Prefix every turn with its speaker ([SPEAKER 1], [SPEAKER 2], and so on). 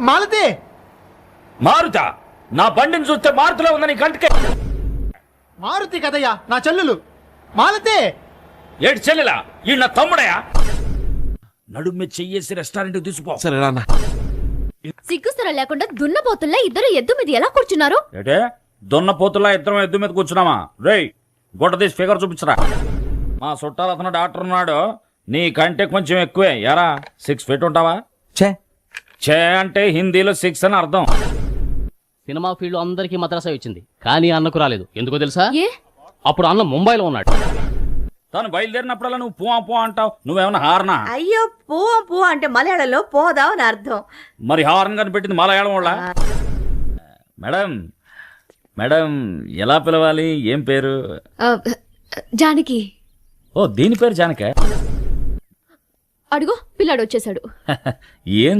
[SPEAKER 1] మాలతి
[SPEAKER 2] మారుతా నా బండిని చూస్తే మారుతిలో ఉందని కంటికే.
[SPEAKER 1] మారుతి కదయ్యా, నా చెల్లెలు మాలతి.
[SPEAKER 2] ఏడు చెల్లెలా ఈ నా తమ్ముడయా? నడుమ్మె చెయ్యేసి రెస్టారెంట్ తీసుకో.
[SPEAKER 3] సరే రానా.
[SPEAKER 4] సిగ్గుస్తరం లేకుండా దున్నపోతుల్లా ఇద్దరు ఎద్దు మీద ఎలా కూర్చున్నారు?
[SPEAKER 2] ఏటే దున్నపోతులా ఇద్దరం ఎద్దు మీద కూర్చున్నామా? రేయ్ గొడ్డ తీసి ఫిగర్ చూపించరా. మా చుట్టాలు అతను డాక్టర్ ఉన్నాడు, నీ కంటే కొంచెం ఎక్కువే. ఎరా 6 feet ఉంటావా? చే అంటే హిందీలో 6 అని అర్థం.
[SPEAKER 5] సినిమా ఫీల్డ్ అందరికీ మద్రాసా ఇచ్చింది, కానీ అన్నకు రాలేదు. ఎందుకో తెలుసా?
[SPEAKER 4] ఏ?
[SPEAKER 5] అప్పుడు అన్న ముంబైలో ఉన్నాడు.
[SPEAKER 2] తను బయలుదేరినప్పుడల్లా నువ్వు పో అంటావు. నువ్వేమన్నా హార్నా?
[SPEAKER 6] అయ్యో పూ అంటే మలయాళంలో పోదాం అని అర్థం.
[SPEAKER 2] మరి హార్న్ కనిపెట్టింది మలయాళం వాళ్ళ. మేడం మేడం ఎలా పిలవాలి? ఏం పేరు?
[SPEAKER 4] జానకి.
[SPEAKER 2] ఓ దీని పేరు జానకే.
[SPEAKER 4] అడుగు పిల్లాడు వచ్చేసాడు.
[SPEAKER 2] ఏం